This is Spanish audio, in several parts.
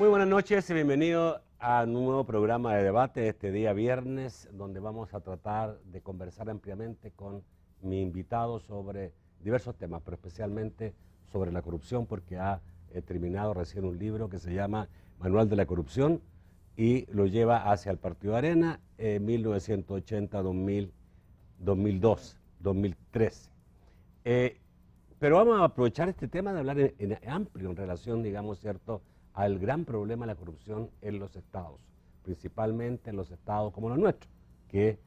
Muy buenas noches y bienvenido a un nuevo programa de debate este día viernes, donde vamos a tratar de conversar ampliamente con mi invitado sobre diversos temas, pero especialmente sobre la corrupción, porque ha terminado recién un libro que se llama Manual de la Corrupción y lo lleva hacia el Partido Arena, 1980-2002, 2013. Pero vamos a aprovechar este tema de hablar en amplio en relación, digamos, ¿cierto?, al gran problema de la corrupción en los estados, principalmente en los estados como los nuestros, que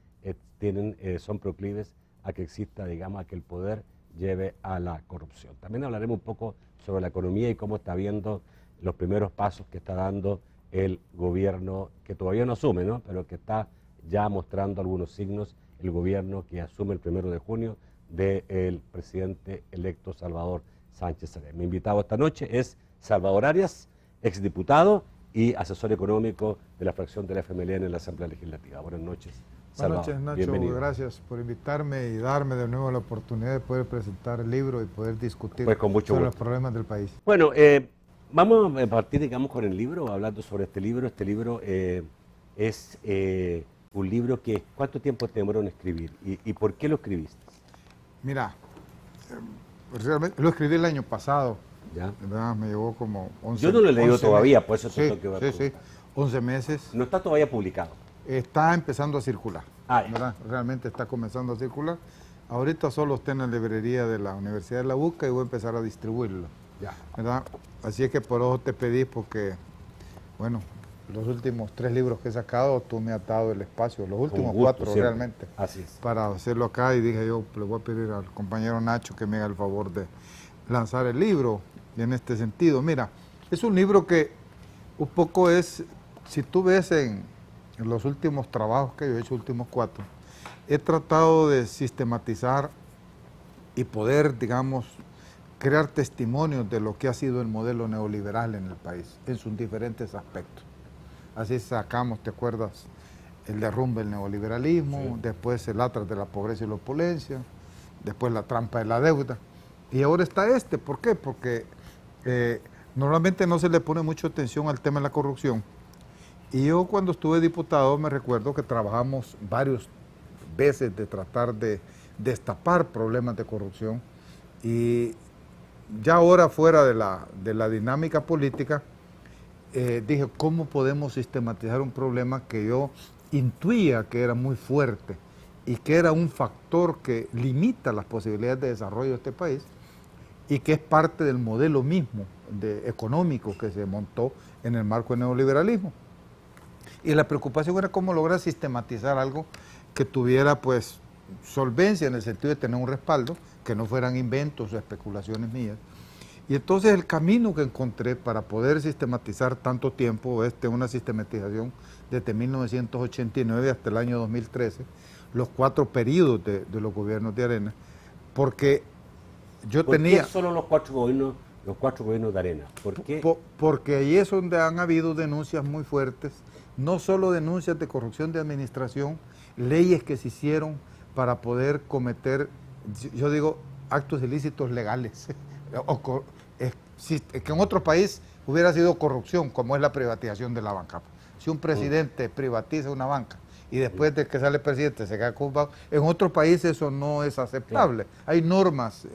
son proclives a que exista, digamos, a que el poder lleve a la corrupción. También hablaremos un poco sobre la economía y cómo está viendo los primeros pasos que está dando el gobierno, que todavía no asume, ¿no?, pero que está ya mostrando algunos signos, el gobierno que asume el 1 de junio del presidente electo Salvador Sánchez Serén. Mi invitado esta noche es Salvador Arias, exdiputado y asesor económico de la fracción de la FMLN en la Asamblea Legislativa. Buenas noches, Salvador. Buenas noches, Nacho. Bienvenido. Gracias por invitarme y darme de nuevo la oportunidad de poder presentar el libro y poder discutir Pues con mucho sobre gusto. los problemas del país. Bueno, vamos a partir, digamos, con el libro, hablando sobre este libro. Este libro es un libro que, ¿cuánto tiempo te demoró en escribir? ¿Y por qué lo escribiste? Mira, realmente lo escribí el año pasado. ¿Ya? ¿Verdad? Me llevó como 11 Yo no lo he leído todavía, meses. por eso te tengo que ver. Sí, 11 meses. No está todavía publicado. Está empezando a circular. Ah, ya. ¿Verdad? Realmente está comenzando a circular. Ahorita solo está en la librería de la Universidad de La Busca y voy a empezar a distribuirlo. Ya. ¿Verdad? Así es que por eso te pedí, porque, bueno, los últimos 3 libros que he sacado, tú me has dado el espacio, los últimos Con gusto, 4 siempre. realmente, Así es. para hacerlo acá, y dije yo, le voy a pedir al compañero Nacho que me haga el favor de lanzar el libro. Y en este sentido, mira, es un libro que un poco es, si tú ves en los últimos trabajos que yo he hecho, últimos 4, he tratado de sistematizar y poder, digamos, crear testimonios de lo que ha sido el modelo neoliberal en el país, en sus diferentes aspectos. Así sacamos, ¿te acuerdas?, el derrumbe del neoliberalismo, sí. Después el atlas de la pobreza y la opulencia, después la trampa de la deuda, y ahora está este. ¿Por qué? Porque normalmente no se le pone mucha atención al tema de la corrupción. Y yo, cuando estuve diputado, me recuerdo que trabajamos varias veces de tratar de destapar problemas de corrupción, y ya ahora fuera de la dinámica política, dije, ¿cómo podemos sistematizar un problema que yo intuía que era muy fuerte y que era un factor que limita las posibilidades de desarrollo de este país y que es parte del modelo mismo económico que se montó en el marco del neoliberalismo? Y la preocupación era cómo lograr sistematizar algo que tuviera, pues, solvencia, en el sentido de tener un respaldo, que no fueran inventos o especulaciones mías. Y entonces el camino que encontré para poder sistematizar tanto tiempo es una sistematización desde 1989 hasta el año 2013, los 4 periodos de los gobiernos de Arena, porque yo tenía... ¿Por qué solo los 4 gobiernos de Arena? ¿Por qué? Porque ahí es donde han habido denuncias muy fuertes, no solo denuncias de corrupción de administración, leyes que se hicieron para poder cometer, yo digo, actos ilícitos legales, que en otro país hubiera sido corrupción, como es la privatización de la banca. Si un presidente privatiza una banca y después de que sale el presidente se queda con un banco, en otros países eso no es aceptable. Claro. Hay normas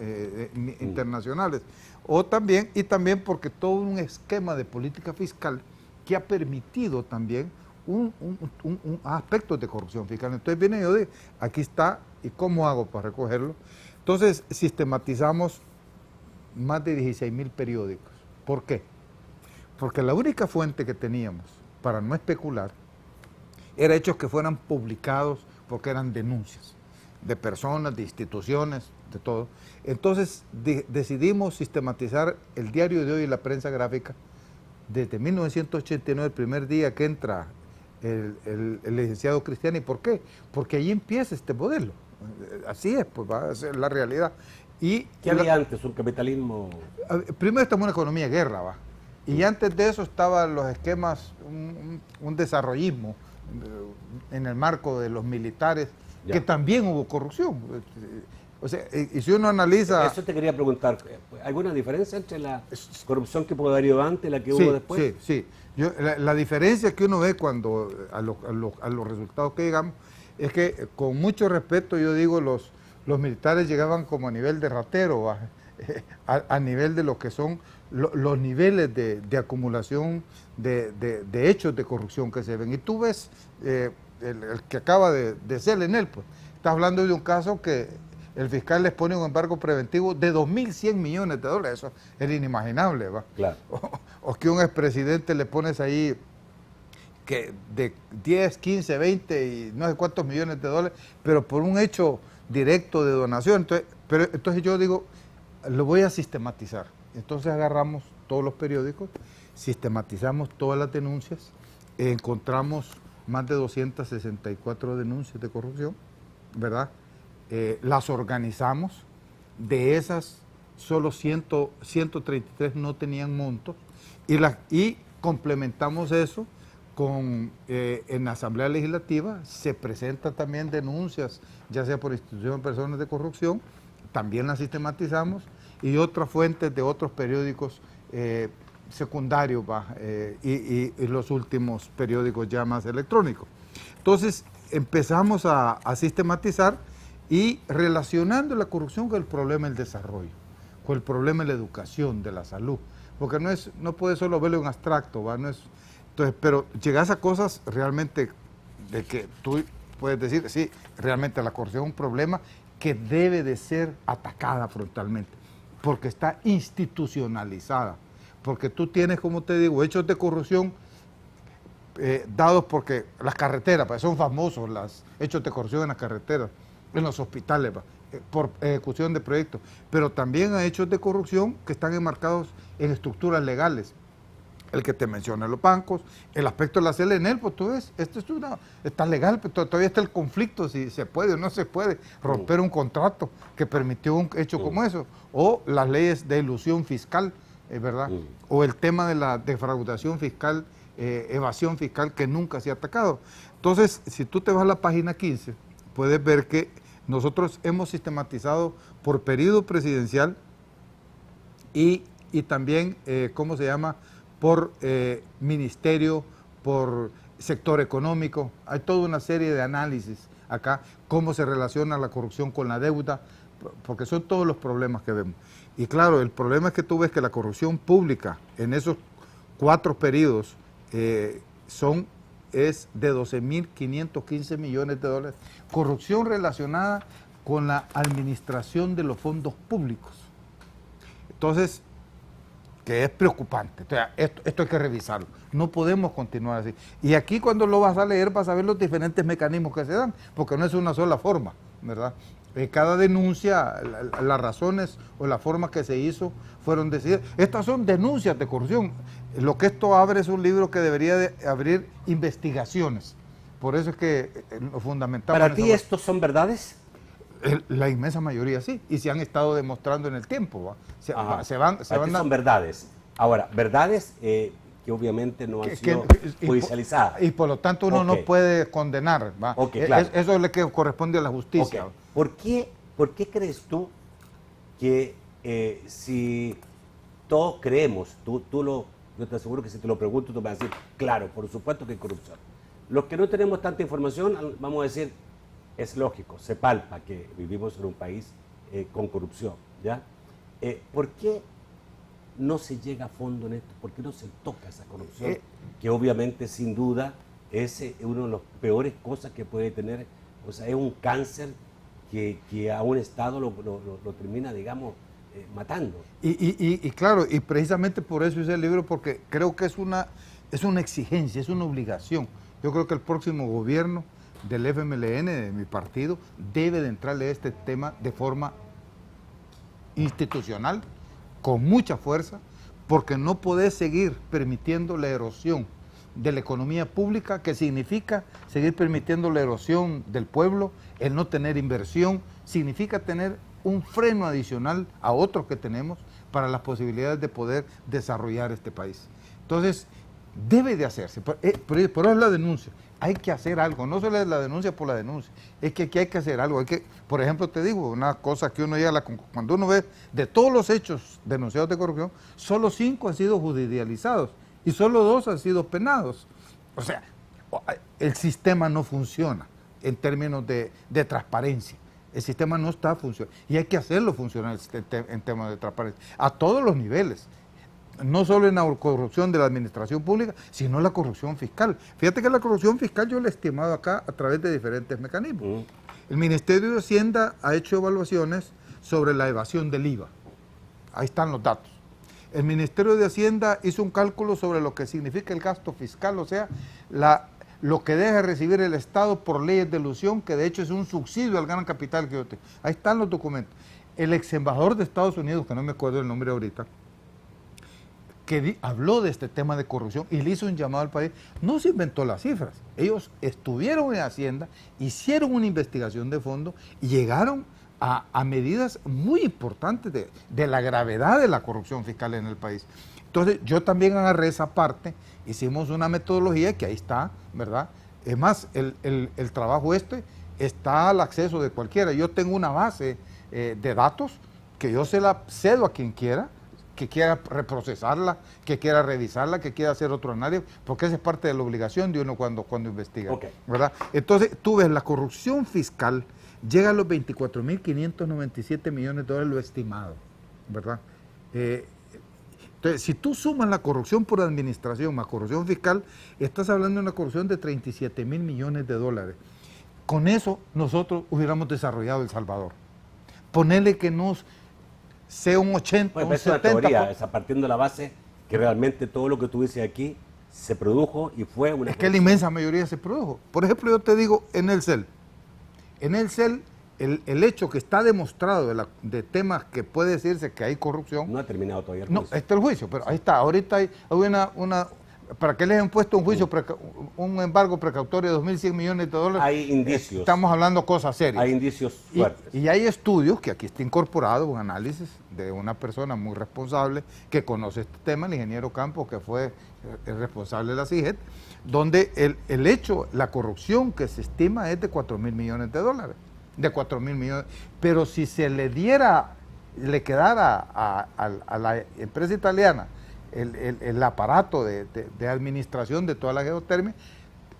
internacionales. Y también porque todo un esquema de política fiscal que ha permitido también un aspecto de corrupción fiscal. Entonces viene yo de, aquí está, ¿y cómo hago para recogerlo? Entonces sistematizamos más de 16,000 periódicos. ¿Por qué? Porque la única fuente que teníamos para no especular era hechos que fueran publicados, porque eran denuncias de personas, de instituciones, de todo. Entonces decidimos sistematizar el Diario de Hoy y la prensa gráfica desde 1989, el primer día que entra el licenciado Cristiani. ¿Por qué? Porque ahí empieza este modelo. Así es, pues va a ser la realidad. ¿Qué había antes? ¿Un capitalismo? Primero estamos en una economía de guerra, ¿va? Y antes de eso estaban los esquemas, un desarrollismo en el marco de los militares, ya, que también hubo corrupción. O sea, y si uno analiza... Eso te quería preguntar, ¿alguna diferencia entre la corrupción que pudo haber ido antes y la que sí, hubo después? Sí, sí. La diferencia que uno ve cuando a los resultados que llegamos es que, con mucho respeto, yo digo, los militares llegaban como a nivel de ratero, a nivel de lo que son los niveles de acumulación de hechos de corrupción que se ven. Y tú ves el que acaba de ser en él, pues, estás hablando de un caso que el fiscal les pone un embargo preventivo de 2.100 millones de dólares, eso es inimaginable, ¿va? Claro. O que un expresidente le pones ahí que de 10, 15, 20 y no sé cuántos millones de dólares, pero por un hecho directo de donación. Entonces yo digo, lo voy a sistematizar. Entonces agarramos todos los periódicos, sistematizamos todas las denuncias, encontramos más de 264 denuncias de corrupción, ¿verdad? Las organizamos, de esas solo 133 no tenían montos y complementamos eso con, en la Asamblea Legislativa se presentan también denuncias, ya sea por institución de personas de corrupción, también las sistematizamos y otras fuentes de otros periódicos secundarios y los últimos periódicos ya más electrónicos. Entonces empezamos a sistematizar y relacionando la corrupción con el problema del desarrollo, con el problema de la educación, de la salud, porque no puede solo verlo en abstracto, ¿va? No es, entonces, pero llegas a cosas realmente de que tú puedes decir, sí, realmente la corrupción es un problema que debe de ser atacada frontalmente, porque está institucionalizada, porque tú tienes, como te digo, hechos de corrupción dados porque las carreteras, pues, son famosos los hechos de corrupción en las carreteras, en los hospitales, por ejecución de proyectos, pero también hay hechos de corrupción que están enmarcados en estructuras legales. El que te menciona los bancos, el aspecto de la CLNL, pues tú ves, esto está legal, pero todavía está el conflicto si se puede o no se puede romper un contrato que permitió un hecho como eso, o las leyes de ilusión fiscal, ¿verdad? O el tema de la defraudación fiscal, evasión fiscal que nunca se ha atacado. Entonces, si tú te vas a la página 15, puedes ver que nosotros hemos sistematizado por periodo presidencial y también, ¿cómo se llama?, por ministerio, por sector económico. Hay toda una serie de análisis acá, cómo se relaciona la corrupción con la deuda, porque son todos los problemas que vemos. Y claro, el problema es que tú ves que la corrupción pública en esos 4 periodos es de 12.515 millones de dólares. Corrupción relacionada con la administración de los fondos públicos. Entonces, que es preocupante. Entonces, esto hay que revisarlo. No podemos continuar así. Y aquí cuando lo vas a leer vas a ver los diferentes mecanismos que se dan, porque no es una sola forma, ¿verdad? Cada denuncia, las razones o la forma que se hizo fueron decididas. Estas son denuncias de corrupción. Lo que esto abre es un libro que debería de abrir investigaciones. Por eso es que lo fundamental... ¿Para ti estos son verdades? La inmensa mayoría sí, y se han estado demostrando en el tiempo. Son verdades. Ahora, verdades que obviamente no han sido judicializadas. Y por lo tanto uno no puede condenar. Claro. Eso es lo que corresponde a la justicia. ¿Por qué crees tú que si todos creemos, yo te aseguro que si te lo pregunto tú vas a decir, claro, por supuesto que hay corrupción? Los que no tenemos tanta información, vamos a decir, es lógico, se palpa que vivimos en un país con corrupción, ¿ya? ¿Por qué no se llega a fondo en esto? ¿Por qué no se toca esa corrupción? Que obviamente, sin duda, es una de las peores cosas que puede tener, o sea, es un cáncer que a un Estado lo termina, digamos, matando. Y claro, y precisamente por eso hice el libro, porque creo que es una exigencia, es una obligación. Yo creo que el próximo gobierno del FMLN, de mi partido, debe de entrarle a este tema de forma institucional, con mucha fuerza, porque no podés seguir permitiendo la erosión de la economía pública, que significa seguir permitiendo la erosión del pueblo, el no tener inversión, significa tener un freno adicional a otros que tenemos para las posibilidades de poder desarrollar este país. Entonces, debe de hacerse, por eso es la denuncia. Hay que hacer algo, no solo es la denuncia por la denuncia, es que aquí hay que hacer algo. Por ejemplo, te digo, una cosa que uno llega cuando uno ve de todos los hechos denunciados de corrupción, solo 5 han sido judicializados y solo 2 han sido penados. O sea, el sistema no funciona en términos de transparencia. El sistema no está funcionando y hay que hacerlo funcionar en temas de transparencia a todos los niveles. No solo en la corrupción de la administración pública, sino la corrupción fiscal. Fíjate que la corrupción fiscal yo la he estimado acá a través de diferentes mecanismos. El Ministerio de Hacienda ha hecho evaluaciones sobre la evasión del IVA. Ahí están los datos. El Ministerio de Hacienda hizo un cálculo sobre lo que significa el gasto fiscal, o sea, lo que deja de recibir el Estado por leyes de elusión, que de hecho es un subsidio al gran capital que yo tengo. Ahí están los documentos. El ex embajador de Estados Unidos, que no me acuerdo el nombre ahorita, que habló de este tema de corrupción y le hizo un llamado al país, no se inventó las cifras. Ellos estuvieron en Hacienda, hicieron una investigación de fondo y llegaron a medidas muy importantes de la gravedad de la corrupción fiscal en el país. Entonces, yo también agarré esa parte, hicimos una metodología que ahí está, ¿verdad? Es más, el trabajo está al acceso de cualquiera. Yo tengo una base de datos que yo se la cedo a quien quiera, que quiera reprocesarla, que quiera revisarla, que quiera hacer otro análisis, porque esa es parte de la obligación de uno cuando investiga, ¿verdad? Entonces, tú ves, la corrupción fiscal llega a los 24.597 millones de dólares, lo estimado, ¿verdad? Entonces, si tú sumas la corrupción por administración más corrupción fiscal, estás hablando de una corrupción de 37.000 millones de dólares. Con eso, nosotros hubiéramos desarrollado El Salvador. Ponerle que nos sea un 80, un 70%. Es una teoría, partiendo de la base que realmente todo lo que tú dices aquí se produjo y fue una... Es que la inmensa mayoría se produjo. Por ejemplo, yo te digo, en el CEL, el hecho que está demostrado de temas que puede decirse que hay corrupción... No ha terminado todavía el juicio. No, está el juicio, pero ahí está. Ahorita hay una ¿para qué les han puesto un juicio, un embargo precautorio de 2.100 millones de dólares? Hay indicios. Estamos hablando cosas serias. Hay indicios fuertes. Y hay estudios, que aquí está incorporado un análisis de una persona muy responsable que conoce este tema, el ingeniero Campos, que fue el responsable de la CIGET, donde el hecho, la corrupción que se estima es de 4.000 millones de dólares. De 4.000 millones. Pero si se le quedara a la empresa italiana el aparato de administración de toda la geotermia,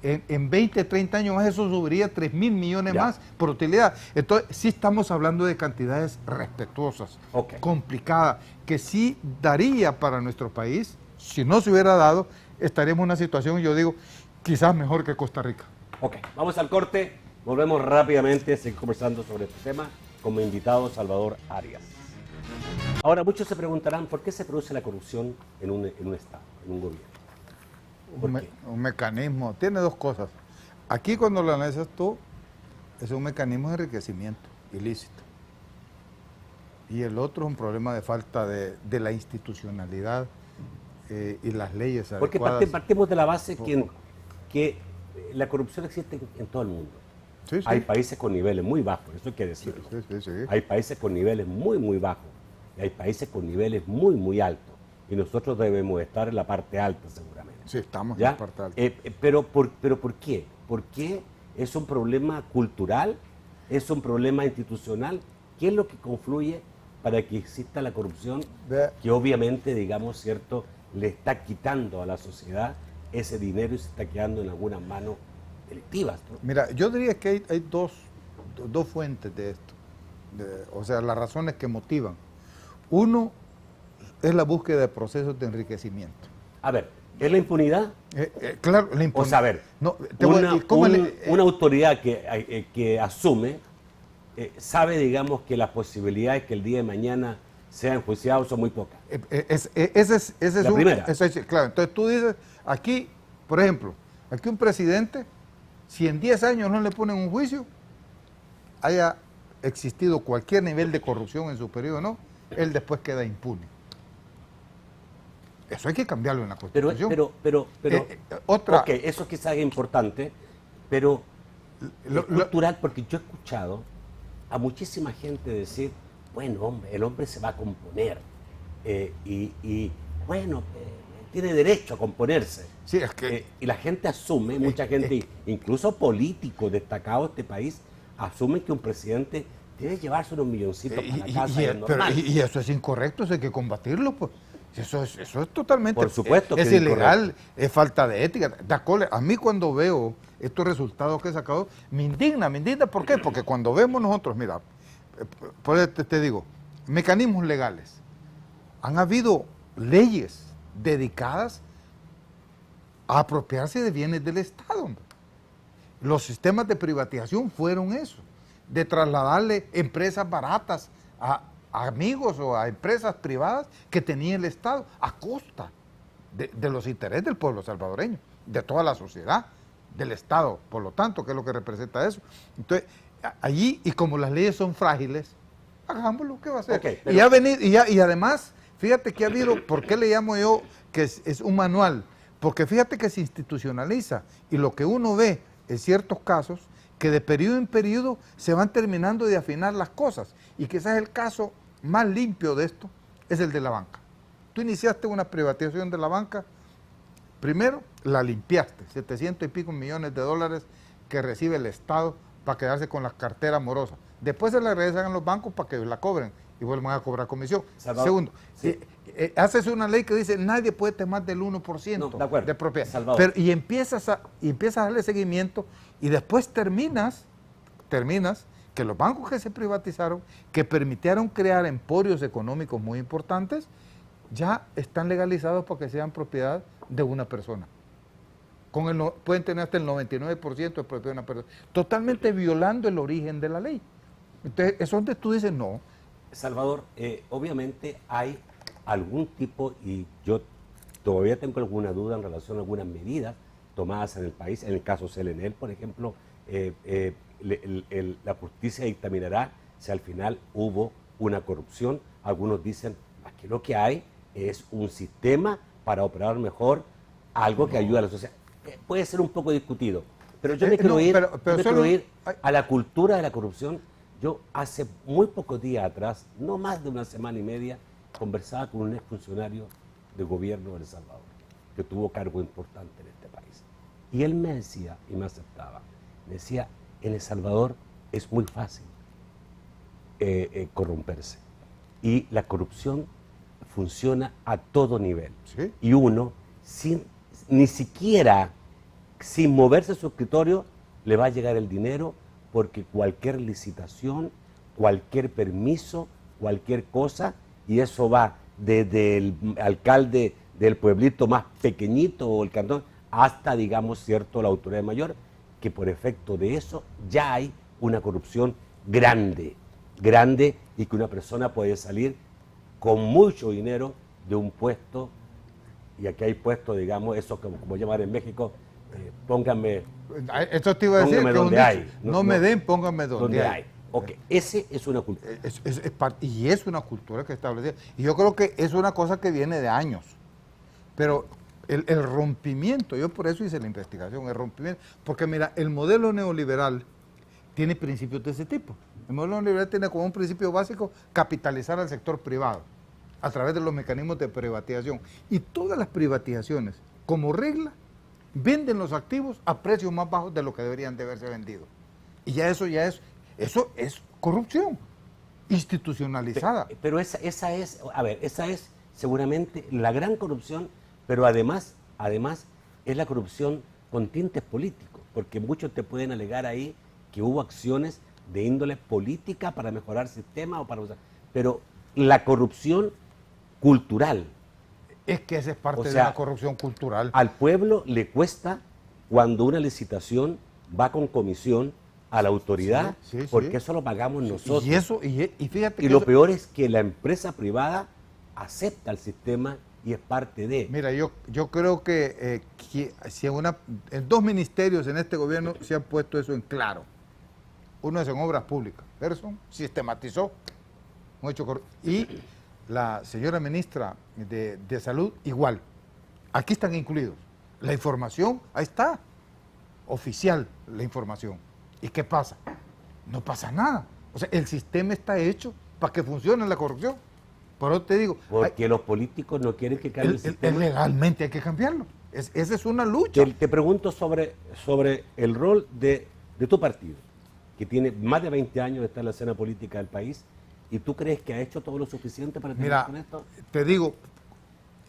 en 20, 30 años más eso subiría 3.000 millones más por utilidad. Entonces sí estamos hablando de cantidades respetuosas, complicadas, que sí daría para nuestro país. Si no se hubiera dado, estaríamos en una situación, yo digo, quizás mejor que Costa Rica. Vamos al corte, volvemos rápidamente a seguir conversando sobre este tema con mi invitado Salvador Arias. Ahora, muchos se preguntarán por qué se produce la corrupción en un Estado, en un gobierno. Un mecanismo, tiene dos cosas. Aquí cuando lo analizas tú, es un mecanismo de enriquecimiento ilícito. Y el otro es un problema de falta de la institucionalidad y las leyes adecuadas. Porque partimos de la base que la corrupción existe en todo el mundo. Sí, sí. Hay países con niveles muy bajos, eso hay que decirlo. Sí. Hay países con niveles muy bajos. Y hay países con niveles muy altos. Y nosotros debemos estar en la parte alta, seguramente. Sí, estamos en la parte alta. Pero ¿por qué? ¿Por qué es un problema cultural? ¿Es un problema institucional? ¿Qué es lo que confluye para que exista la corrupción? Que obviamente, digamos, ¿cierto?, le está quitando a la sociedad ese dinero y se está quedando en algunas manos delictivas, ¿no? Mira, yo diría que hay dos fuentes de esto. O sea, las razones que motivan. Uno es la búsqueda de procesos de enriquecimiento. A ver, ¿es la impunidad? Claro, la impunidad. O sea, a ver, no, una autoridad que asume, sabe, digamos, que las posibilidades que el día de mañana sean enjuiciados son muy pocas. Esa es la primera. Claro, entonces tú dices, aquí, por ejemplo, aquí un presidente, si en 10 años no le ponen un juicio, haya existido cualquier nivel de corrupción en su periodo o no, él después queda impune. Eso hay que cambiarlo en la Constitución. Pero eso quizás es importante, pero es cultural, porque yo he escuchado a muchísima gente decir, bueno, hombre, el hombre se va a componer, tiene derecho a componerse. Sí, es que... Y la gente asume, mucha gente, incluso políticos destacados de este país, asumen que un presidente debe llevarse unos milloncitos para la casa. Y eso es incorrecto, eso hay que combatirlo, pues. Eso es totalmente... Por supuesto que es ilegal, es falta de ética. A mí cuando veo estos resultados que he sacado, me indigna, ¿por qué? Porque cuando vemos nosotros, mira, por eso te digo, mecanismos legales, han habido leyes dedicadas a apropiarse de bienes del Estado. Hombre. Los sistemas de privatización fueron eso, de trasladarle empresas baratas a amigos o a empresas privadas que tenía el Estado a costa de los intereses del pueblo salvadoreño, de toda la sociedad, del Estado, por lo tanto, que es lo que representa eso. Entonces, allí, y como las leyes son frágiles, hagámoslo, ¿qué va a hacer? Okay, pero... y además, fíjate que ha habido, ¿por qué le llamo yo que es un manual? Porque fíjate que se institucionaliza, y lo que uno ve en ciertos casos, que de periodo en periodo se van terminando de afinar las cosas, y quizás el caso más limpio de esto es el de la banca. Tú iniciaste una privatización de la banca, primero la limpiaste, 700 y pico millones de dólares que recibe el Estado para quedarse con la cartera amorosa. Después se la regresan a los bancos para que la cobren y vuelvan a cobrar comisión. Salvador, segundo, sí. Haces una ley que dice nadie puede tener más del 1% de propiedad. Pero, y empiezas a darle seguimiento y después terminas que los bancos que se privatizaron, que permitieron crear emporios económicos muy importantes, ya están legalizados para que sean propiedad de una persona. Pueden tener hasta el 99% de propiedad de una persona, totalmente violando el origen de la ley. Entonces, es donde tú dices no. Salvador, obviamente hay algún tipo, y yo todavía tengo alguna duda en relación a algunas medidas tomadas en el país, en el caso Selenel, por ejemplo, la justicia dictaminará si al final hubo una corrupción. Algunos dicen, aquí lo que hay es un sistema para operar mejor, algo que ayuda a la sociedad. Puede ser un poco discutido, pero yo me quiero ir a la cultura de la corrupción. Yo hace muy pocos días atrás, no más de una semana y media, conversaba con un exfuncionario del gobierno de El Salvador, que tuvo cargo importante en este país. Y él me decía, y me aceptaba, me decía, en El Salvador es muy fácil corromperse. Y la corrupción funciona a todo nivel. ¿Sí? Y uno, ni siquiera sin moverse su escritorio, le va a llegar el dinero, porque cualquier licitación, cualquier permiso, cualquier cosa, y eso va desde el alcalde del pueblito más pequeñito o el cantón, hasta, digamos, cierto, la autoridad mayor, que por efecto de eso ya hay una corrupción grande, y que una persona puede salir con mucho dinero de un puesto, y aquí hay puestos, digamos, eso como llamar en México, pónganme... Esto te iba a decir, donde hay. No me den, pónganme donde hay. Ok, ese es una cultura. Y es una cultura que establecida. Y yo creo que es una cosa que viene de años. Pero el rompimiento, yo por eso hice la investigación, el rompimiento, porque mira, el modelo neoliberal tiene principios de ese tipo. El modelo neoliberal tiene como un principio básico capitalizar al sector privado a través de los mecanismos de privatización. Y todas las privatizaciones, como regla, venden los activos a precios más bajos de lo que deberían de haberse vendido. Y eso es corrupción institucionalizada. Pero esa es seguramente la gran corrupción, pero además es la corrupción con tintes políticos, porque muchos te pueden alegar ahí que hubo acciones de índole política para mejorar sistemas, pero la corrupción cultural. Es que esa es parte de la corrupción cultural. Al pueblo le cuesta cuando una licitación va con comisión a la autoridad, porque eso lo pagamos nosotros. Y lo peor es que la empresa privada acepta el sistema y es parte de... Mira, yo creo que si en dos ministerios en este gobierno se han puesto eso en claro. Uno es en obras públicas. Gerson sistematizó un hecho y la señora ministra de Salud, igual. Aquí están incluidos. La información, ahí está, oficial la información. ¿Y qué pasa? No pasa nada. O sea, el sistema está hecho para que funcione la corrupción. Por eso te digo, Porque los políticos no quieren que cambie el sistema. legalmente hay que cambiarlo. Esa es una lucha. Te pregunto sobre el rol de tu partido, que tiene más de 20 años de estar en la escena política del país, ¿y tú crees que ha hecho todo lo suficiente para terminar con esto? Te digo,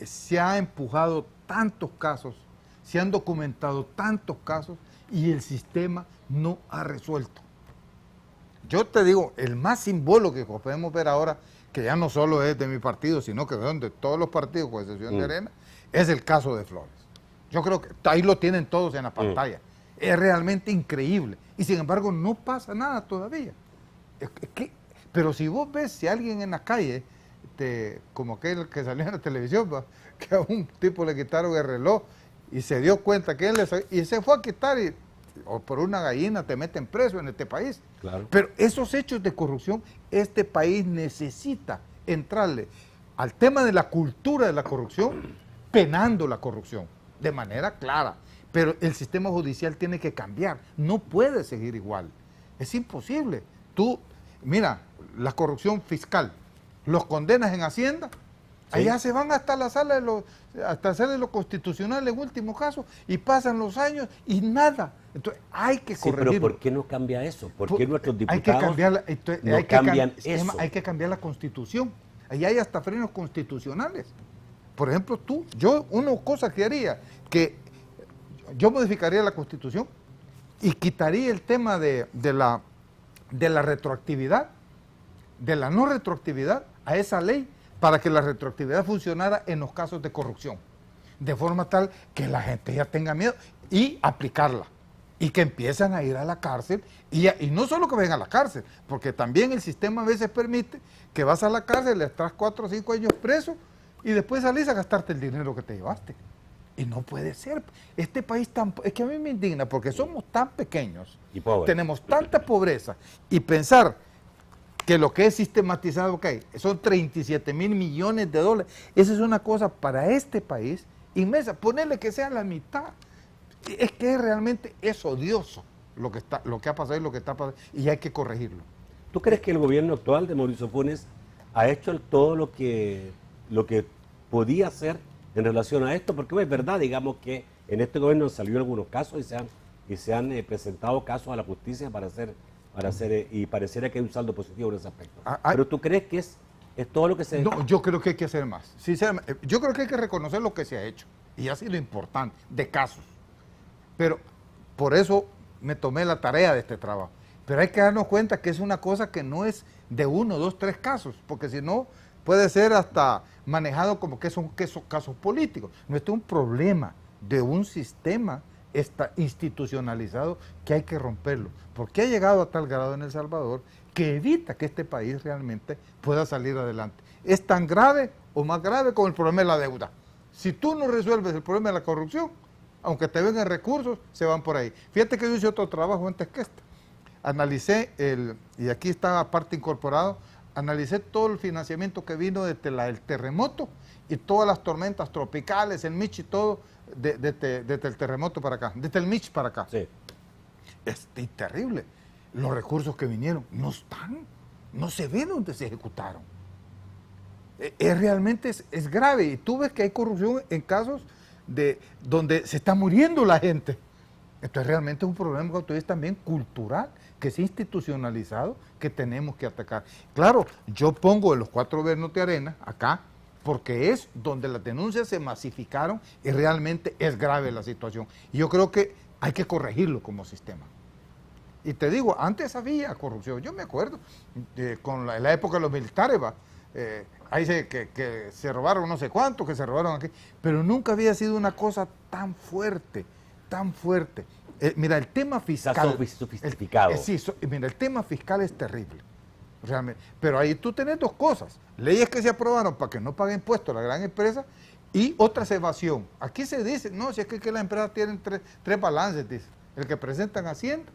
se ha empujado tantos casos, se han documentado tantos casos y el sistema no ha resuelto. Yo te digo, el más simbólico que podemos ver ahora, que ya no solo es de mi partido, sino que son de todos los partidos, con excepción de Arena, es el caso de Flores. Yo creo que ahí lo tienen todos en la pantalla. Es realmente increíble. Y sin embargo no pasa nada todavía. Pero si vos ves, si alguien en la calle, como aquel que salió en la televisión, que a un tipo le quitaron el reloj y se dio cuenta que y se fue a quitar, o por una gallina te meten preso en este país. Claro. Pero esos hechos de corrupción, este país necesita entrarle al tema de la cultura de la corrupción, penando la corrupción de manera clara. Pero el sistema judicial tiene que cambiar, no puede seguir igual. Es imposible. Mira, la corrupción fiscal, los condenas en Hacienda, sí, allá se van hasta la sala hasta hacerle lo constitucional en último caso, y pasan los años y nada. Entonces hay que corregirlo. Pero ¿por qué no cambia eso? ¿Por qué nuestros diputados hay que cambiar, no cambian eso? Hay que cambiar la Constitución. Ahí hay hasta frenos constitucionales. Por ejemplo, una cosa que haría, que yo modificaría la Constitución y quitaría el tema de la retroactividad, de la no retroactividad a esa ley, para que la retroactividad funcionara en los casos de corrupción, de forma tal que la gente ya tenga miedo y aplicarla, y que empiezan a ir a la cárcel, y no solo que vayan a la cárcel, porque también el sistema a veces permite que vas a la cárcel, le estás 4 o 5 años preso, y después salís a gastarte el dinero que te llevaste. Y no puede ser. Este país es que a mí me indigna, porque somos tan pequeños, y pobres, tenemos tanta pobreza, y pensar que lo que es sistematizado, son 37 mil millones de dólares, esa es una cosa para este país inmensa. Ponerle que sea la mitad, es que realmente es odioso lo que ha pasado y lo que está pasando, y hay que corregirlo. ¿Tú crees que el gobierno actual de Mauricio Funes ha hecho todo lo que podía hacer en relación a esto? Porque es verdad, digamos, que en este gobierno han salido algunos casos y se han presentado casos a la justicia para hacer y pareciera que hay un saldo positivo en ese aspecto. Pero ¿tú crees que es todo lo que se... No, yo creo que hay que hacer más. Sinceramente, yo creo que hay que reconocer lo que se ha hecho, y así lo importante, de casos. Pero por eso me tomé la tarea de este trabajo. Pero hay que darnos cuenta que es una cosa que no es de 1, 2, 3 casos, porque si no puede ser hasta manejado como que son casos políticos. No, este es un problema de un sistema institucionalizado que hay que romperlo, porque ha llegado a tal grado en El Salvador que evita que este país realmente pueda salir adelante. Es tan grave o más grave como el problema de la deuda. Si tú no resuelves el problema de la corrupción, aunque te vengan recursos, se van por ahí. Fíjate que yo hice otro trabajo antes que este. Analicé y aquí está aparte incorporado, analicé todo el financiamiento que vino desde el terremoto y todas las tormentas tropicales, el Mitch y todo, desde el terremoto para acá, desde el Mitch para acá. Sí. Es terrible. Los recursos que vinieron no están, no se ve donde se ejecutaron. Realmente es grave, y tú ves que hay corrupción en casos donde se está muriendo la gente. Esto realmente es un problema que es también cultural, que es institucionalizado, que tenemos que atacar. Claro, yo pongo en los 4 gobiernos de Arena, acá, porque es donde las denuncias se masificaron y realmente es grave la situación. Y yo creo que hay que corregirlo como sistema. Y te digo, antes había corrupción, yo me acuerdo, con la época de los militares, ahí que se robaron no sé cuánto, que se robaron aquí, pero nunca había sido una cosa tan fuerte, tan fuerte. Mira, el tema fiscal... sofisticado. Mira, el tema fiscal es terrible, realmente. Pero ahí tú tenés 2 cosas, leyes que se aprobaron para que no pague impuestos la gran empresa, y otras evasión. Aquí se dice, no, si es que las empresas tienen 3 balances, dice. El que presentan Hacienda,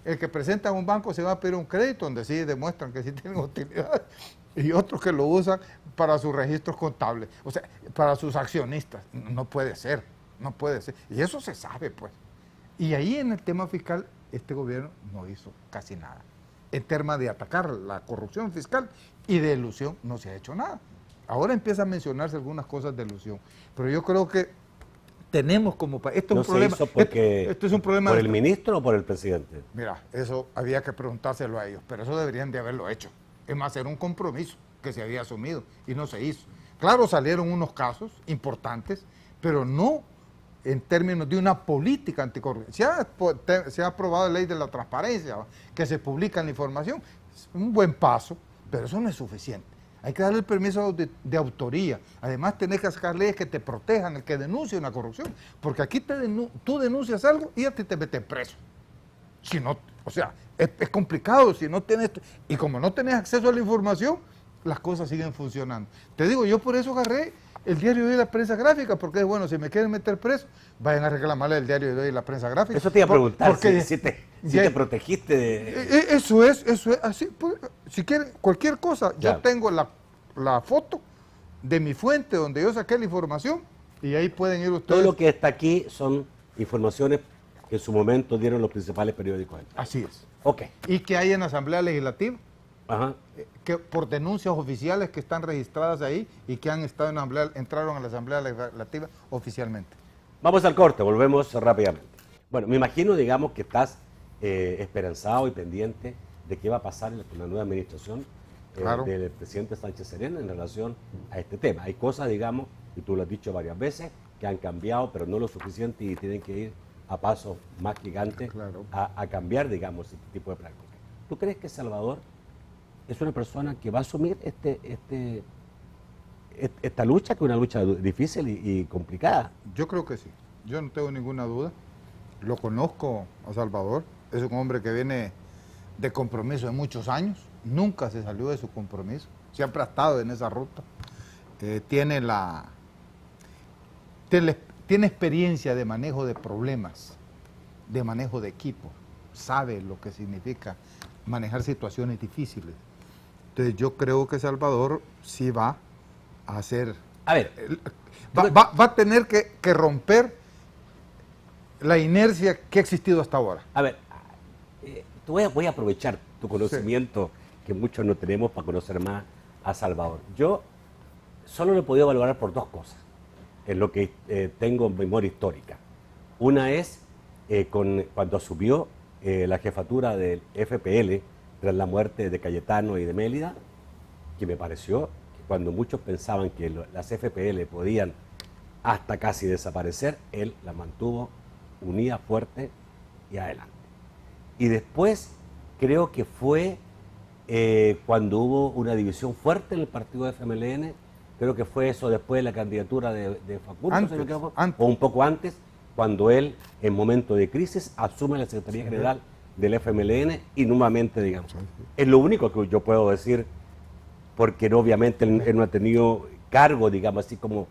el que presentan un banco se va a pedir un crédito, donde sí demuestran que sí tienen utilidad, y otros que lo usan para sus registros contables, o sea, para sus accionistas. No puede ser, no puede ser. Y eso se sabe, pues. Y ahí en el tema fiscal, este gobierno no hizo casi nada. en temas de atacar la corrupción fiscal y de elusión no se ha hecho nada. Ahora empieza a mencionarse algunas cosas de elusión, pero yo creo que tenemos como país, esto es un problema. Esto es un problema ¿por el ministro o por el presidente? Mira, eso había que preguntárselo a ellos, pero eso deberían de haberlo hecho. Es más, era un compromiso que se había asumido y no se hizo. Claro, salieron unos casos importantes, pero no en términos de una política anticorrupción. Se ha aprobado la ley de la transparencia, que se publica la información. Es un buen paso, pero eso no es suficiente. Hay que darle el permiso de autoría. Además, tenés que sacar leyes que te protejan el que denuncie una corrupción. Porque aquí tú denuncias algo y a ti te meten preso. Si no, o sea, es complicado si no tienes... Y como no tenés acceso a la información, las cosas siguen funcionando. Te digo, yo por eso agarré el diario de hoy y la prensa gráfica, porque es bueno, si me quieren meter preso, vayan a reclamarle el diario de hoy y la prensa gráfica. Eso te iba a preguntar, si te protegiste de... Eso es así. Pues, si quieren cualquier cosa, yo tengo la foto de mi fuente donde yo saqué la información y ahí pueden ir ustedes. Todo lo que está aquí son informaciones que en su momento dieron los principales periódicos. Así es. Ok. Y que hay en la Asamblea Legislativa. Ajá. Que por denuncias oficiales que están registradas ahí y que han estado entraron a la Asamblea Legislativa oficialmente. Vamos al corte, volvemos rápidamente. Bueno, me imagino, digamos, que estás esperanzado y pendiente de qué va a pasar con la nueva administración del presidente Sánchez Serén en relación a este tema. Hay cosas, digamos, y tú lo has dicho varias veces, que han cambiado, pero no lo suficiente y tienen que ir a pasos más gigantes a cambiar, digamos, este tipo de prácticas. ¿Tú crees que Salvador es una persona que va a asumir esta lucha, que es una lucha difícil y complicada? Yo creo que sí, yo no tengo ninguna duda. Lo conozco a Salvador, es un hombre que viene de compromiso de muchos años, nunca se salió de su compromiso, siempre ha estado en esa ruta. Tiene experiencia de manejo de problemas, de manejo de equipo, sabe lo que significa manejar situaciones difíciles. Entonces yo creo que Salvador sí va a hacer... A ver... Va a tener que romper la inercia que ha existido hasta ahora. A ver, voy a aprovechar tu conocimiento, que muchos no tenemos, para conocer más a Salvador. Yo solo lo he podido valorar por dos cosas, en lo que tengo memoria histórica. Una es cuando asumió la jefatura del FPL, tras la muerte de Cayetano y de Mélida, que me pareció que cuando muchos pensaban que las FPL podían hasta casi desaparecer, él las mantuvo unida, fuerte y adelante. Y después creo que fue cuando hubo una división fuerte en el partido de FMLN, creo que fue eso después de la candidatura de Facundo, o un poco antes, cuando él, en momento de crisis, asume la Secretaría General del FMLN y nuevamente, digamos, es lo único que yo puedo decir, porque obviamente él no ha tenido cargo, digamos, así como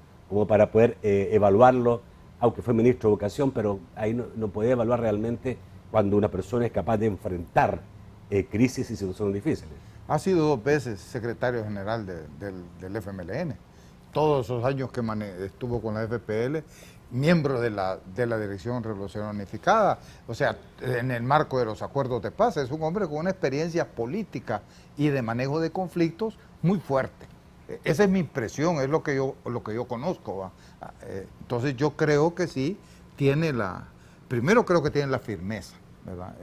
para poder evaluarlo, aunque fue ministro de Educación, pero ahí no puede evaluar realmente cuando una persona es capaz de enfrentar crisis y situaciones difíciles. Ha sido 2 veces secretario general del FMLN, todos esos años que estuvo con la FPL, miembro de la Dirección Revolucionaria Unificada, o sea, en el marco de los acuerdos de paz. Es un hombre con una experiencia política y de manejo de conflictos muy fuerte. Esa es mi impresión, es lo que yo conozco, ¿va? Entonces yo creo que sí tiene primero creo que tiene la firmeza, ¿verdad?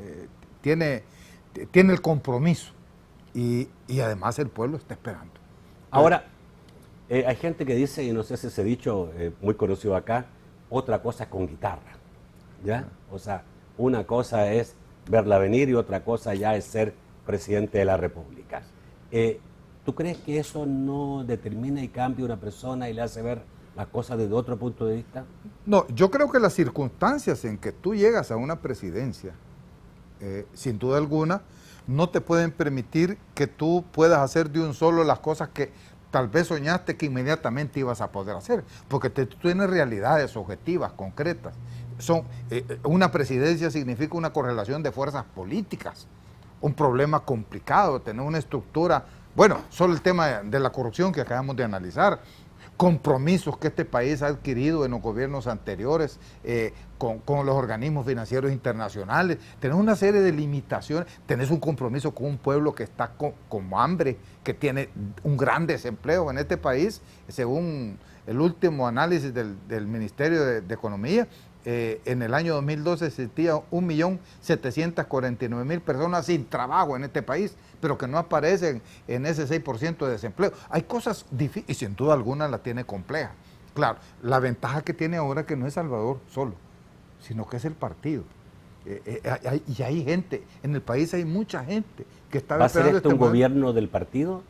Tiene el compromiso y además el pueblo está esperando. Ahora, hay gente que dice, y no sé si ese dicho muy conocido acá, otra cosa es con guitarra, ¿ya? O sea, una cosa es verla venir y otra cosa ya es ser presidente de la República. ¿Tú crees que eso no determina y cambia a una persona y le hace ver las cosas desde otro punto de vista? No, yo creo que las circunstancias en que tú llegas a una presidencia, sin duda alguna, no te pueden permitir que tú puedas hacer de un solo las cosas que tal vez soñaste que inmediatamente ibas a poder hacer, porque tú tienes realidades objetivas, concretas. Una presidencia significa una correlación de fuerzas políticas, un problema complicado, tener una estructura, bueno, solo el tema de la corrupción que acabamos de analizar, compromisos que este país ha adquirido en los gobiernos anteriores con los organismos financieros internacionales. Tenés una serie de limitaciones, tenés un compromiso con un pueblo que está con hambre, que tiene un gran desempleo en este país, según el último análisis del Ministerio de Economía. En el año 2012 existía 1.749.000 personas sin trabajo en este país, pero que no aparecen en ese 6% de desempleo. Hay cosas difíciles, y sin duda alguna la tiene compleja. Claro, la ventaja que tiene ahora es que no es Salvador solo, sino que es el partido. Y hay gente, en el país hay mucha gente que está... ¿Va a ser esto un gobierno del partido?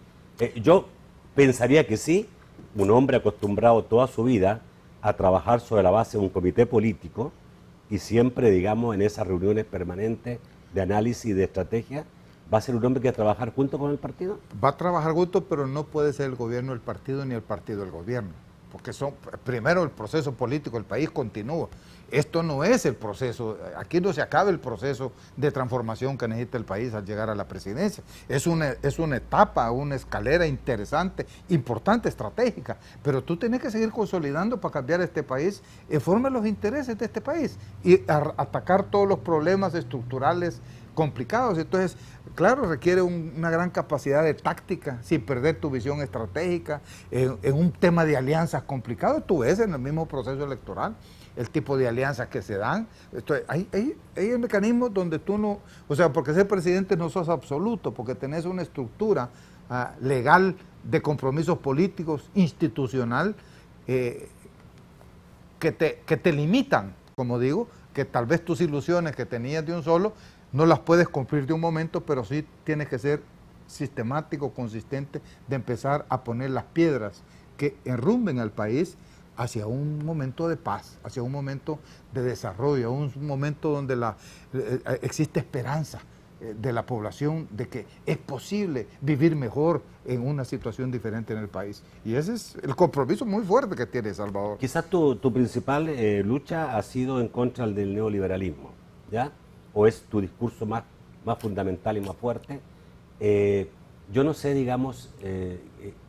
Yo pensaría que sí, un hombre acostumbrado toda su vida a trabajar sobre la base de un comité político y siempre, digamos, en esas reuniones permanentes de análisis y de estrategia, ¿va a ser un hombre que va a trabajar junto con el partido? Va a trabajar junto, pero no puede ser el gobierno del partido ni el partido del gobierno, porque primero el proceso político del país continúa. Esto no es el proceso, aquí no se acaba el proceso de transformación que necesita el país al llegar a la presidencia. Es una etapa, una escalera interesante, importante, estratégica, pero tú tienes que seguir consolidando para cambiar este país en forma de los intereses de este país y atacar todos los problemas estructurales complicados. Entonces, claro, requiere una gran capacidad de táctica, sin perder tu visión estratégica, en un tema de alianzas complicado. Tú ves en el mismo proceso electoral el tipo de alianzas que se dan. Entonces, hay mecanismos donde tú no, o sea, porque ser presidente no sos absoluto, porque tenés una estructura legal de compromisos políticos, institucional, que te limitan, como digo, que tal vez tus ilusiones que tenías de un solo, no las puedes cumplir de un momento, pero sí tienes que ser sistemático, consistente, de empezar a poner las piedras que enrumben al país hacia un momento de paz, hacia un momento de desarrollo, un momento donde existe esperanza de la población de que es posible vivir mejor en una situación diferente en el país. Y ese es el compromiso muy fuerte que tiene Salvador. Quizás tu principal lucha ha sido en contra del neoliberalismo, ¿ya? ¿O es tu discurso más fundamental y más fuerte? Yo no sé, digamos,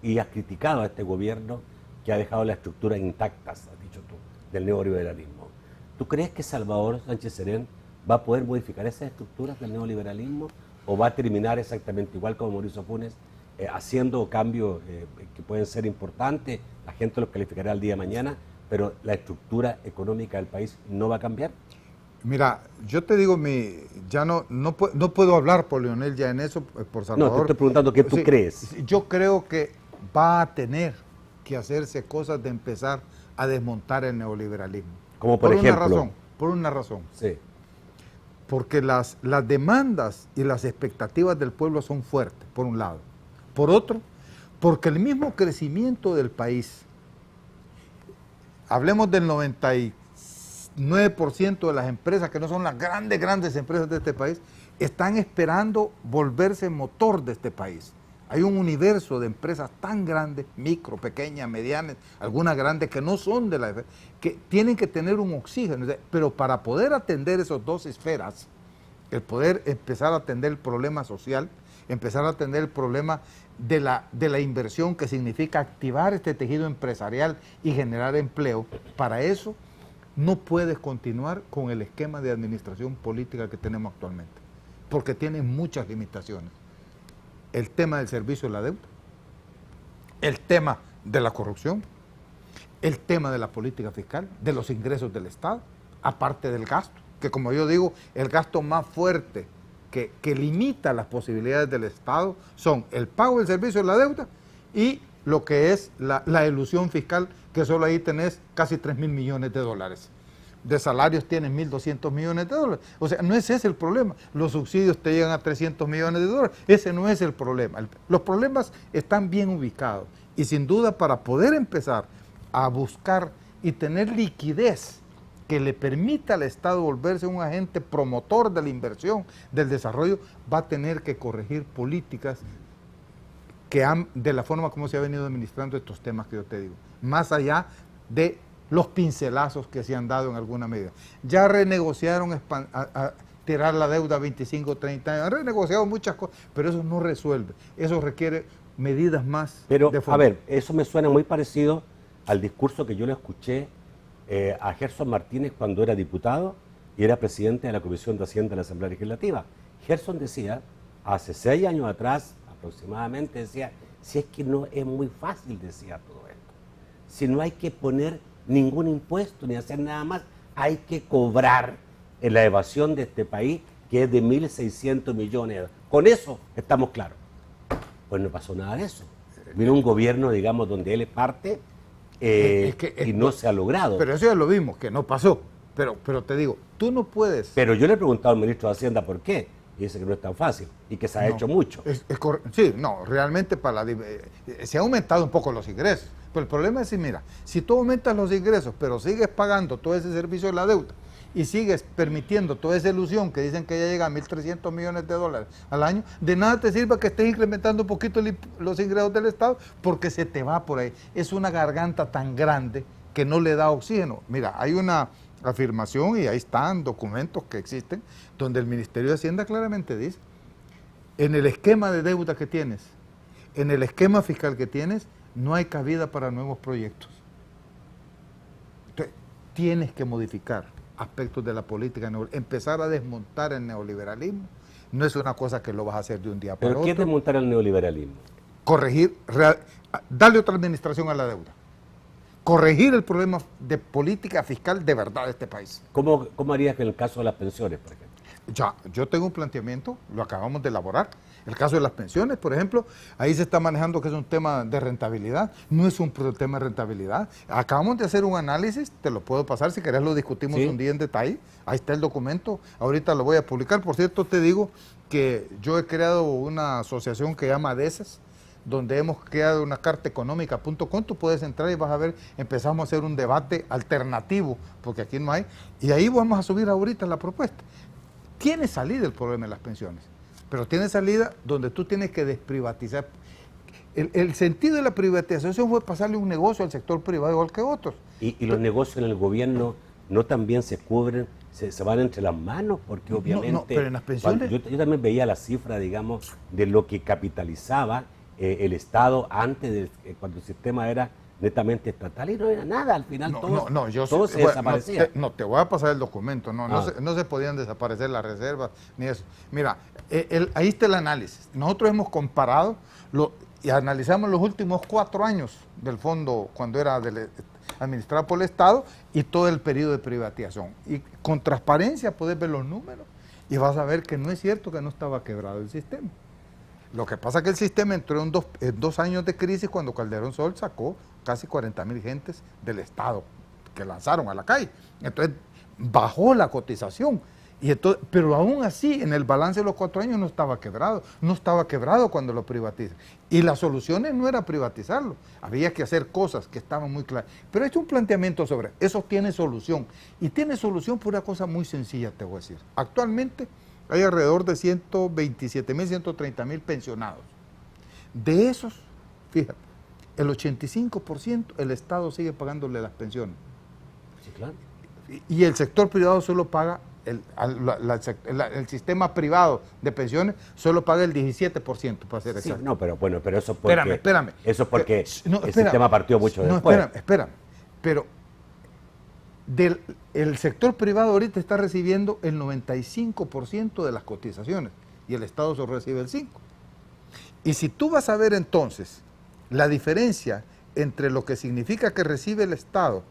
y has criticado a este gobierno que ha dejado las estructuras intactas, has dicho tú, del neoliberalismo. ¿Tú crees que Salvador Sánchez Serén va a poder modificar esas estructuras del neoliberalismo o va a terminar exactamente igual como Mauricio Funes, haciendo cambios que pueden ser importantes, la gente los calificará el día de mañana, pero la estructura económica del país no va a cambiar? Mira, yo te digo, ya no puedo hablar por Leonel ya en eso, por Salvador. No, te estoy preguntando qué tú crees. Yo creo que va a tener que hacerse cosas de empezar a desmontar el neoliberalismo. Como por ejemplo. Por una razón. Sí. Porque las demandas y las expectativas del pueblo son fuertes, por un lado. Por otro, porque el mismo crecimiento del país, hablemos del 99% de las empresas, que no son las grandes empresas de este país, están esperando volverse motor de este país. Hay un universo de empresas tan grandes, micro, pequeñas, medianas, algunas grandes que no son de la... que tienen que tener un oxígeno. Pero para poder atender esas dos esferas, el poder empezar a atender el problema social, empezar a atender el problema de la inversión, que significa activar este tejido empresarial y generar empleo, para eso no puedes continuar con el esquema de administración política que tenemos actualmente, porque tiene muchas limitaciones. El tema del servicio de la deuda, el tema de la corrupción, el tema de la política fiscal, de los ingresos del Estado, aparte del gasto, que como yo digo, el gasto más fuerte que limita las posibilidades del Estado son el pago del servicio de la deuda y lo que es la elusión fiscal, que solo ahí tenés casi 3.000 millones de dólares. De salarios tienes 1.200 millones de dólares. O sea, no es ese el problema. Los subsidios te llegan a 300 millones de dólares. Ese no es el problema. Los problemas están bien ubicados. Y sin duda, para poder empezar a buscar y tener liquidez que le permita al Estado volverse un agente promotor de la inversión, del desarrollo, va a tener que corregir políticas de la forma como se ha venido administrando estos temas que yo te digo. Más allá de los pincelazos que se han dado en alguna medida. Ya renegociaron a tirar la deuda a 25, 30 años, han renegociado muchas cosas, pero eso no resuelve, eso requiere medidas más. Pero, a ver, eso me suena muy parecido al discurso que yo le escuché a Gerson Martínez cuando era diputado y era presidente de la Comisión de Hacienda de la Asamblea Legislativa. Gerson decía, hace 6 años atrás aproximadamente, decía, si es que no es muy fácil, decía todo esto, si no hay que poner ningún impuesto ni hacer nada más, hay que cobrar en la evasión de este país, que es de 1.600 millones. Con eso estamos claros. Pues no pasó nada de eso. Vino un gobierno, digamos, donde él es parte y no se ha logrado. Pero eso ya lo vimos, que no pasó. Pero te digo, tú no puedes... Pero yo le he preguntado al ministro de Hacienda por qué, y dice que no es tan fácil y que se ha hecho mucho. Sí, no, realmente se ha aumentado un poco los ingresos. Pero el problema es, mira, si tú aumentas los ingresos, pero sigues pagando todo ese servicio de la deuda, y sigues permitiendo toda esa ilusión que dicen que ya llega a 1.300 millones de dólares al año, de nada te sirve que estés incrementando un poquito los ingresos del Estado, porque se te va por ahí. Es una garganta tan grande que no le da oxígeno. Mira, hay una afirmación, y ahí están documentos que existen, donde el Ministerio de Hacienda claramente dice, en el esquema de deuda que tienes, en el esquema fiscal que tienes, no hay cabida para nuevos proyectos. Entonces, tienes que modificar aspectos de la política, empezar a desmontar el neoliberalismo. No es una cosa que lo vas a hacer de un día para otro. ¿Pero qué es desmontar el neoliberalismo? Corregir, darle otra administración a la deuda. Corregir el problema de política fiscal de verdad de este país. ¿Cómo harías en el caso de las pensiones, por ejemplo? Ya, yo tengo un planteamiento, lo acabamos de elaborar. El caso de las pensiones, por ejemplo, ahí se está manejando que es un tema de rentabilidad. No es un tema de rentabilidad. Acabamos de hacer un análisis, te lo puedo pasar, si querés lo discutimos un día en detalle. Ahí está el documento, ahorita lo voy a publicar. Por cierto, te digo que yo he creado una asociación que llama ADESAS, donde hemos creado una carta económica.com, tú puedes entrar y vas a ver, empezamos a hacer un debate alternativo, porque aquí no hay, y ahí vamos a subir ahorita la propuesta. Tiene salida el problema de las pensiones, pero tiene salida donde tú tienes que desprivatizar. El sentido de la privatización fue pasarle un negocio al sector privado igual que otros. ¿Y los negocios en el gobierno no también se cubren, se van entre las manos? Porque obviamente... No, pero en las pensiones... Yo también veía la cifra, digamos, de lo que capitalizaba el Estado antes, cuando el sistema era netamente estatal, y no era nada, al final todo se desaparecía. Te voy a pasar el documento, no se podían desaparecer las reservas, ni eso. Mira, ahí está el análisis. Nosotros hemos comparado y analizamos los últimos 4 años del fondo cuando era administrado por el Estado y todo el periodo de privatización. Y con transparencia puedes ver los números y vas a ver que no es cierto que no estaba quebrado el sistema. Lo que pasa es que el sistema entró en 2 años de crisis cuando Calderón Sol sacó casi 40,000 gentes del Estado que lanzaron a la calle. Entonces bajó la cotización. Pero aún así, en el balance de los 4 años no estaba quebrado cuando lo privatizan. Y las soluciones no era privatizarlo, había que hacer cosas que estaban muy claras. Pero este es un planteamiento sobre eso, tiene solución. Y tiene solución por una cosa muy sencilla, te voy a decir. Actualmente hay alrededor de 127,000, 130,000 pensionados. De esos, fíjate, el 85% el Estado sigue pagándole las pensiones. Sí, claro. Y el sector privado solo paga, el sistema privado de pensiones solo paga el 17%, para ser exacto. Sí, no, pero bueno, pero eso es porque... Espérame. Eso es porque el sistema partió mucho después. Espérame. Pero el sector privado ahorita está recibiendo el 95% de las cotizaciones y el Estado solo recibe el 5%. Y si tú vas a ver entonces la diferencia entre lo que significa que recibe el Estado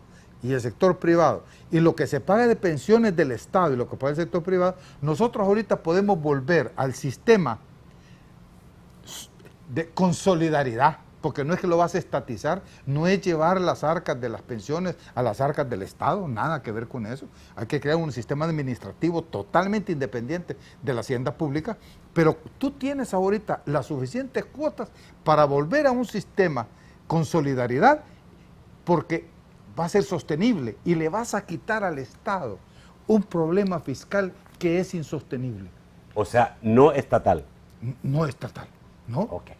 y el sector privado, y lo que se paga de pensiones del Estado y lo que paga el sector privado, nosotros ahorita podemos volver al sistema con solidaridad, porque no es que lo vas a estatizar, no es llevar las arcas de las pensiones a las arcas del Estado, nada que ver con eso. Hay que crear un sistema administrativo totalmente independiente de la hacienda pública, pero tú tienes ahorita las suficientes cuotas para volver a un sistema con solidaridad, porque va a ser sostenible y le vas a quitar al Estado un problema fiscal que es insostenible. O sea, no estatal. No estatal, ¿no? Okay.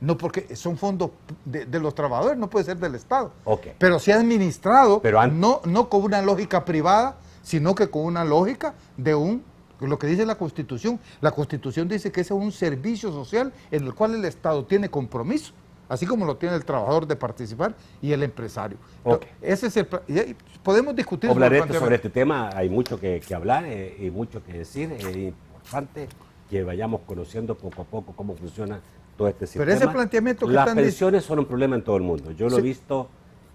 No, porque son fondos de los trabajadores, no puede ser del Estado. Okay. Pero se ha administrado, no con una lógica privada, sino que con una lógica de lo que dice la Constitución. La Constitución dice que ese es un servicio social en el cual el Estado tiene compromiso así como lo tiene el trabajador de participar y el empresario. Okay. Ese es el podemos discutir sobre este tema, hay mucho que hablar y mucho que decir, es importante que vayamos conociendo poco a poco cómo funciona todo este sistema. Pero ese planteamiento que las pensiones son un problema en todo el mundo, yo lo he visto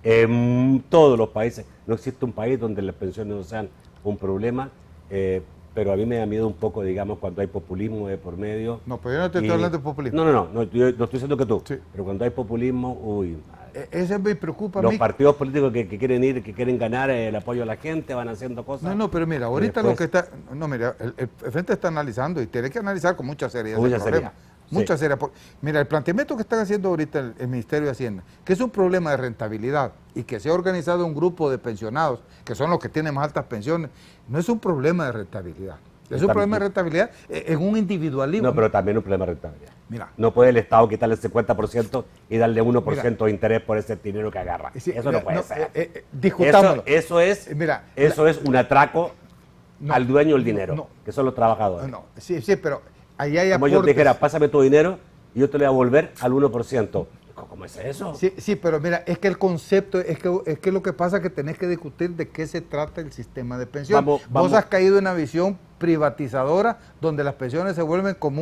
en todos los países, no existe un país donde las pensiones no sean un problema, pero a mí me da miedo un poco, digamos, cuando hay populismo de por medio. No, pero yo no te estoy hablando de populismo. No, yo no estoy diciendo que tú, pero cuando hay populismo, uy, madre. Ese me preocupa a los mí. partidos políticos que quieren ir, que quieren ganar el apoyo de la gente, van haciendo cosas. No, pero mira, ahorita después, lo que está, mira, el Frente está analizando y tiene que analizar con mucha seriedad ese problema. Mucha seriedad. Mira, el planteamiento que están haciendo ahorita el Ministerio de Hacienda, que es un problema de rentabilidad y que se ha organizado un grupo de pensionados, que son los que tienen más altas pensiones, no es un problema de rentabilidad. Es un problema de rentabilidad en un individualismo. No, pero también un problema de rentabilidad. Mira, no puede el Estado quitarle el 50% y darle 1% de interés por ese dinero que agarra. Eso no puede ser. Discutámoslo. Eso es un atraco al dueño del dinero, que son los trabajadores. Sí, pero ahí hay como aportes. yo te dijera, pásame tu dinero y yo te lo voy a volver al 1%. ¿Cómo es eso? Sí, pero mira, es que el concepto, es que lo que pasa es que tenés que discutir de qué se trata el sistema de pensiones. Vos has caído en una visión privatizadora donde las pensiones se vuelven como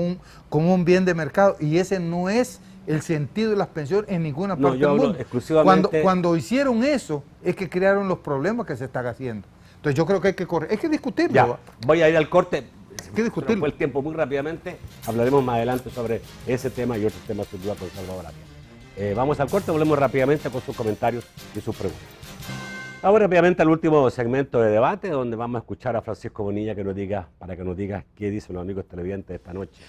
un bien de mercado y ese no es el sentido de las pensiones en ninguna parte del mundo. Exclusivamente... Cuando hicieron eso es que crearon los problemas que se están haciendo. Entonces yo creo que hay que discutirlo. Ya, voy a ir al corte. Hay que discutirlo. Fue el tiempo muy rápidamente. Hablaremos más adelante sobre ese tema y otros temas sin duda con Salvador Arias. Vamos al corte, volvemos rápidamente con sus comentarios y sus preguntas. Ahora rápidamente al último segmento de debate, donde vamos a escuchar a Francisco Bonilla para que nos diga qué dicen los amigos televidentes esta noche.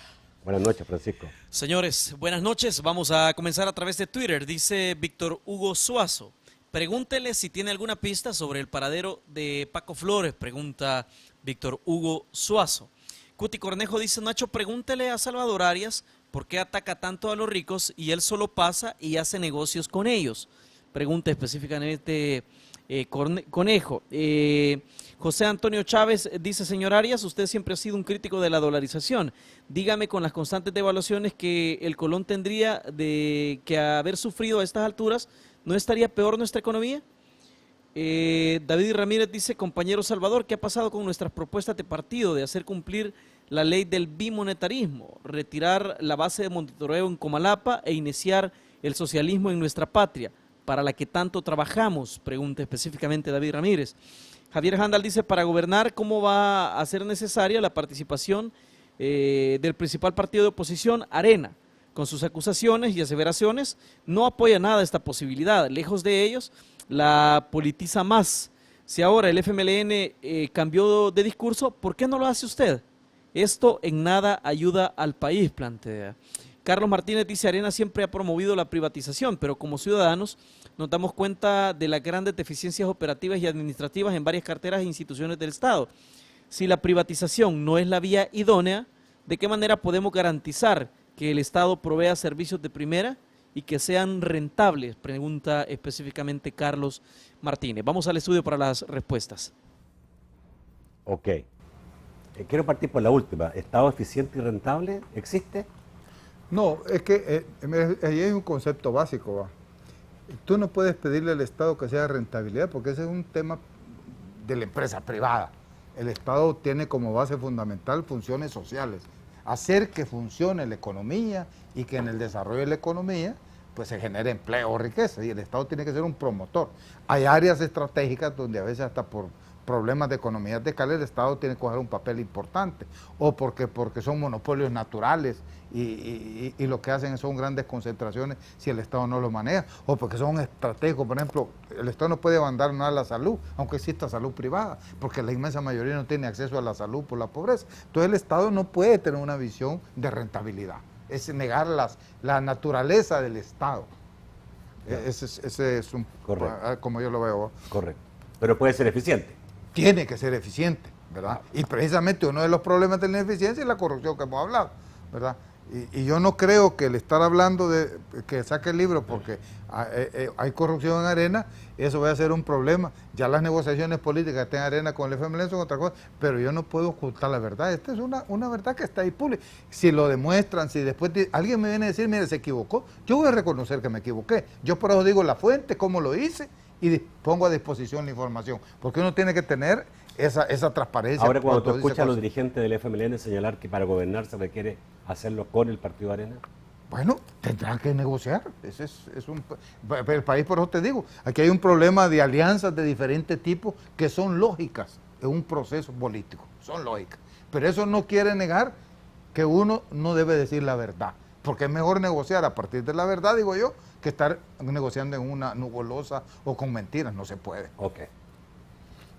Buenas noches, Francisco. Señores, buenas noches. Vamos a comenzar a través de Twitter. Dice Víctor Hugo Suazo. Pregúntele si tiene alguna pista sobre el paradero de Paco Flores, pregunta Víctor Hugo Suazo. Cuti Cornejo dice, Nacho, pregúntele a Salvador Arias por qué ataca tanto a los ricos y él solo pasa y hace negocios con ellos. Pregunta específicamente Conejo. José Antonio Chávez dice, señor Arias, usted siempre ha sido un crítico de la dolarización. Dígame con las constantes devaluaciones que el Colón tendría de que haber sufrido a estas alturas, ¿no estaría peor nuestra economía? David Ramírez dice, compañero Salvador, ¿qué ha pasado con nuestras propuestas de partido de hacer cumplir la ley del bimonetarismo, retirar la base de monitoreo en Comalapa e iniciar el socialismo en nuestra patria, para la que tanto trabajamos? Pregunta específicamente David Ramírez. Javier Handal dice, para gobernar, ¿cómo va a ser necesaria la participación del principal partido de oposición, Arena? Con sus acusaciones y aseveraciones, no apoya nada esta posibilidad. Lejos de ellos, la politiza más. Si ahora el FMLN cambió de discurso, ¿por qué no lo hace usted? Esto en nada ayuda al país, plantea. Carlos Martínez dice, Arena siempre ha promovido la privatización, pero como ciudadanos nos damos cuenta de las grandes deficiencias operativas y administrativas en varias carteras e instituciones del Estado. Si la privatización no es la vía idónea, ¿de qué manera podemos garantizar que el Estado provea servicios de primera y que sean rentables? Pregunta específicamente Carlos Martínez. Vamos al estudio para las respuestas. Ok. Quiero partir por la última. ¿Estado eficiente y rentable existe? No, es que ahí hay un concepto básico. ¿va? Tú no puedes pedirle al Estado que sea rentabilidad porque ese es un tema de la empresa privada. El Estado tiene como base fundamental funciones sociales. Hacer que funcione la economía y que en el desarrollo de la economía pues se genere empleo o riqueza y el Estado tiene que ser un promotor. Hay áreas estratégicas donde a veces hasta por problemas de economía de escala el Estado tiene que jugar un papel importante o porque son monopolios naturales y lo que hacen son grandes concentraciones si el Estado no lo maneja o porque son estratégicos. Por ejemplo, el Estado no puede mandar nada a la salud, aunque exista salud privada, porque la inmensa mayoría no tiene acceso a la salud por la pobreza. Entonces el Estado no puede tener una visión de rentabilidad, es negar la naturaleza del Estado. Ese es un, como yo lo veo. Correcto, pero puede ser eficiente. Tiene que ser eficiente, ¿verdad? Y precisamente uno de los problemas de la ineficiencia es la corrupción que hemos hablado, ¿verdad? Y yo no creo que el estar hablando de que saque el libro porque hay corrupción en Arena, eso va a ser un problema. Ya las negociaciones políticas que estén en Arena con el FMLN son otra cosa, pero yo no puedo ocultar la verdad. Esta es una verdad que está ahí pública. Si lo demuestran, si después alguien me viene a decir, mire, se equivocó, yo voy a reconocer que me equivoqué. Yo por eso digo la fuente, cómo lo hice, y pongo a disposición la información. Porque uno tiene que tener esa transparencia. Ahora, cuando tú escuchas a los dirigentes del FMLN señalar que para gobernar se requiere hacerlo con el Partido Arena. Bueno, tendrán que negociar. El país, por eso te digo, aquí hay un problema de alianzas de diferentes tipos que son lógicas en un proceso político, son lógicas. Pero eso no quiere negar que uno no debe decir la verdad, porque es mejor negociar a partir de la verdad, digo yo, que estar negociando en una nubulosa o con mentiras, no se puede. Ok.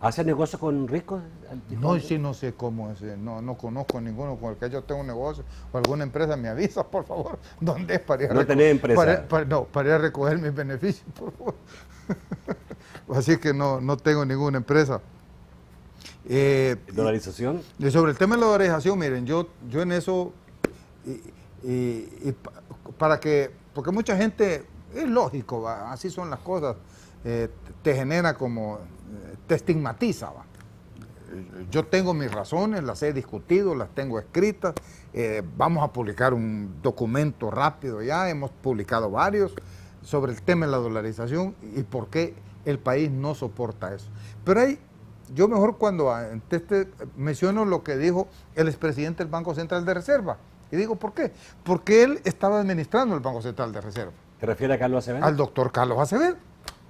¿Hace negocio con ricos? No, sí, no sé cómo es, no conozco ninguno con el que yo tenga un negocio o alguna empresa, me avisa, por favor, ¿dónde es para ir a ¿No tenés empresa? Para ir a recoger mis beneficios, por favor. Así que no tengo ninguna empresa. ¿Dolarización? Y sobre el tema de la dolarización, miren, yo en eso, porque mucha gente, es lógico, ¿va? Así son las cosas, te genera como, te estigmatiza, ¿va? Yo tengo mis razones, las he discutido, las tengo escritas, vamos a publicar un documento rápido ya, hemos publicado varios sobre el tema de la dolarización y por qué el país no soporta eso. Pero yo mejor cuando menciono lo que dijo el expresidente del Banco Central de Reserva, y digo ¿por qué? Porque él estaba administrando el Banco Central de Reserva. ¿Te refieres a Carlos Acevedo? Al doctor Carlos Acevedo,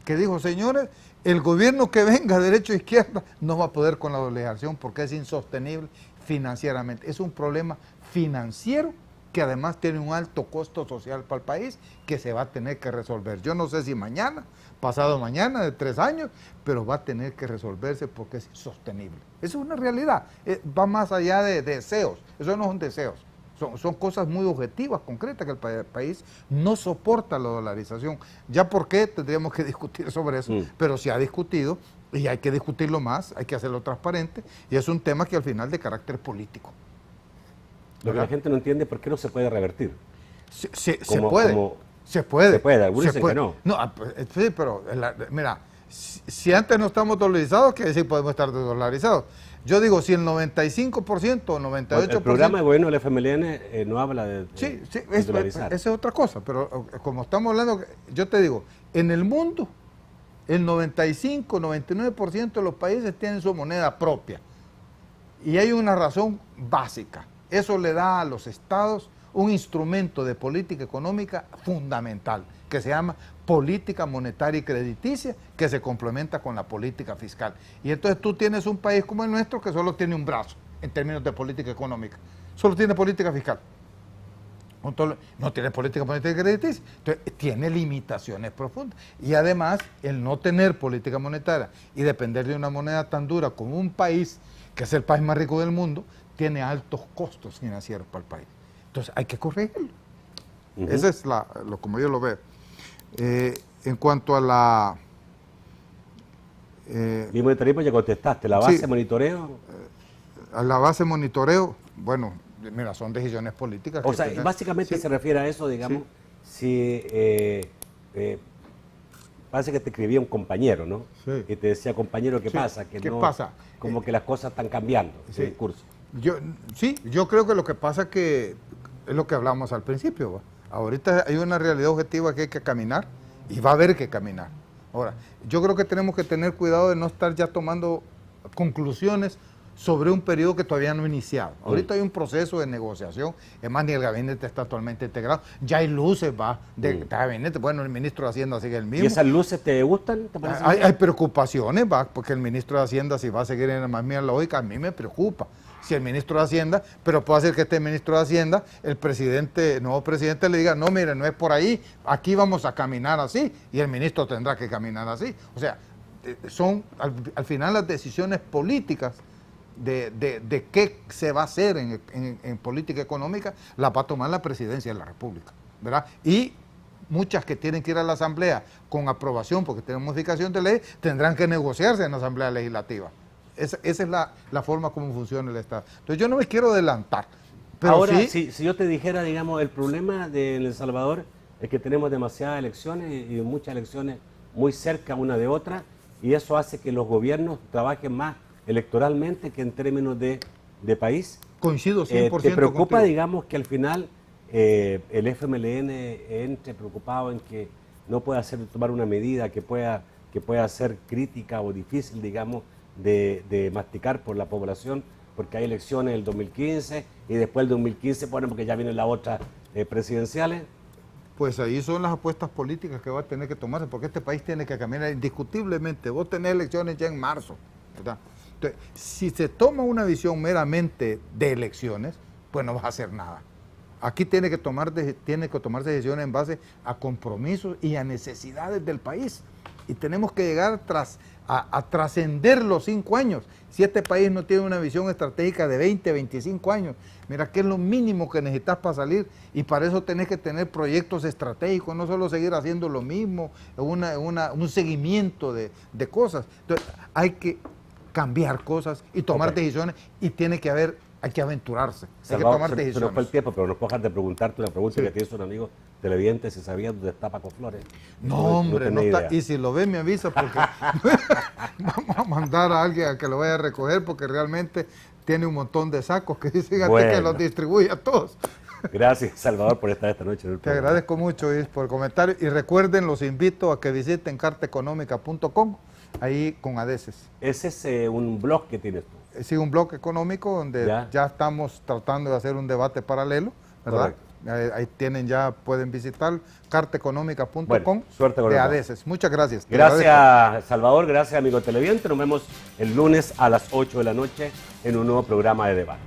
que dijo, señores, el gobierno que venga, derecha o izquierda, no va a poder con la dolarización porque es insostenible financieramente. Es un problema financiero que además tiene un alto costo social para el país que se va a tener que resolver. Yo no sé si mañana, pasado mañana, de 3 años, pero va a tener que resolverse porque es insostenible. Eso es una realidad, va más allá de deseos, eso no son deseos. Son cosas muy objetivas, concretas, que el país no soporta la dolarización. Ya por qué tendríamos que discutir sobre eso, pero se ha discutido y hay que discutirlo más, hay que hacerlo transparente y es un tema que al final de carácter político. Lo que la gente no entiende es por qué no se puede revertir. Se puede. Se puede, algunos dicen que no. Sí, pero mira, si antes no estamos dolarizados, quiere decir podemos estar desdolarizados. Yo digo, si el 95% o 98%... El programa de gobierno del FMLN no habla de dolarizar. Esa es otra cosa, pero como estamos hablando, yo te digo, en el mundo, el 95, 99% de los países tienen su moneda propia. Y hay una razón básica. Eso le da a los estados un instrumento de política económica fundamental, que se llama política monetaria y crediticia, que se complementa con la política fiscal. Y entonces tú tienes un país como el nuestro que solo tiene un brazo en términos de política económica, solo tiene política fiscal, no tiene política monetaria y crediticia, entonces tiene limitaciones profundas. Y además, el no tener política monetaria y depender de una moneda tan dura como un país, que es el país más rico del mundo, tiene altos costos financieros para el país. Entonces hay que corregirlo. Ese es como yo lo veo. En cuanto a la... Mi monetarismo ya contestaste, la base de monitoreo. A la base de monitoreo, bueno, mira, son decisiones políticas. O sea, básicamente se refiere a eso, digamos, si parece que te escribía un compañero, ¿no? Sí. Y te decía, compañero, ¿qué pasa? ¿Qué pasa? Como que las cosas están cambiando en el curso. Yo creo que lo que pasa que es lo que hablamos al principio, ¿va? Ahorita hay una realidad objetiva que hay que caminar y va a haber que caminar. Ahora, yo creo que tenemos que tener cuidado de no estar ya tomando conclusiones sobre un periodo que todavía no ha iniciado. Ahorita hay un proceso de negociación, es más, ni el gabinete está actualmente integrado, ya hay luces, de gabinete, bueno, el ministro de Hacienda sigue el mismo. ¿Y esas luces te gustan? ¿Te hay preocupaciones, porque el ministro de Hacienda, si va a seguir en la misma lógica, a mí me preocupa. Si el ministro de Hacienda, pero puede ser que este ministro de Hacienda, el nuevo presidente le diga, no, mire, no es por ahí, aquí vamos a caminar así, y el ministro tendrá que caminar así. O sea, son al final las decisiones políticas de qué se va a hacer en política económica, las va a tomar la presidencia de la República, ¿verdad? Y muchas que tienen que ir a la Asamblea con aprobación, porque tienen modificación de ley, tendrán que negociarse en la Asamblea Legislativa. Esa es la forma como funciona el Estado. Entonces yo no me quiero adelantar, Pero ahora, sí, si yo te dijera, digamos, el problema de El Salvador es que tenemos demasiadas elecciones y muchas elecciones muy cerca una de otra, y eso hace que los gobiernos trabajen más electoralmente que en términos de país. coincido 100% ¿Te preocupa, contigo. digamos, que al final el FMLN entre preocupado en que no pueda tomar una medida que pueda ser crítica o difícil, digamos, de masticar por la población, porque hay elecciones el 2015 y después el 2015 ponen porque ya vienen las otras presidenciales? Pues ahí son las apuestas políticas que va a tener que tomarse, porque este país tiene que caminar indiscutiblemente. Vos tenés elecciones ya en marzo, ¿verdad? Entonces, si se toma una visión meramente de elecciones, pues no vas a hacer nada. Aquí tiene que tomarse decisiones en base a compromisos y a necesidades del país. Y tenemos que llegar a trascender los 5 años. Si este país no tiene una visión estratégica de 20, 25 años, mira que es lo mínimo que necesitas para salir, y para eso tenés que tener proyectos estratégicos, no solo seguir haciendo lo mismo, un seguimiento de cosas. Entonces hay que cambiar cosas y tomar decisiones, y hay que aventurarse, hay que tomar Se decisiones. nos fue el tiempo, pero no puedo dejar de preguntarte una pregunta que te hizo un amigo televidente, si sabía dónde está Paco Flores. No, hombre, no tenía está. idea. Y si lo ve, me avisa, porque vamos a mandar a alguien a que lo vaya a recoger, porque realmente tiene un montón de sacos que dicen que los distribuye a todos. Gracias, Salvador, por estar esta noche en el Te programa. agradezco mucho, Is, por el comentario. Y recuerden, los invito a que visiten cartaeconómica.com, ahí con ADESES. Ese es un blog que tienes tú. Sí, un blog económico donde ya estamos tratando de hacer un debate paralelo, ¿verdad? Ahí tienen, pueden visitar cartaeconómica.com, Bueno, suerte con de el ADESES. Muchas gracias. Gracias, Salvador. Gracias, amigo televidente. Nos vemos el lunes a las 8 de la noche en un nuevo programa de debate.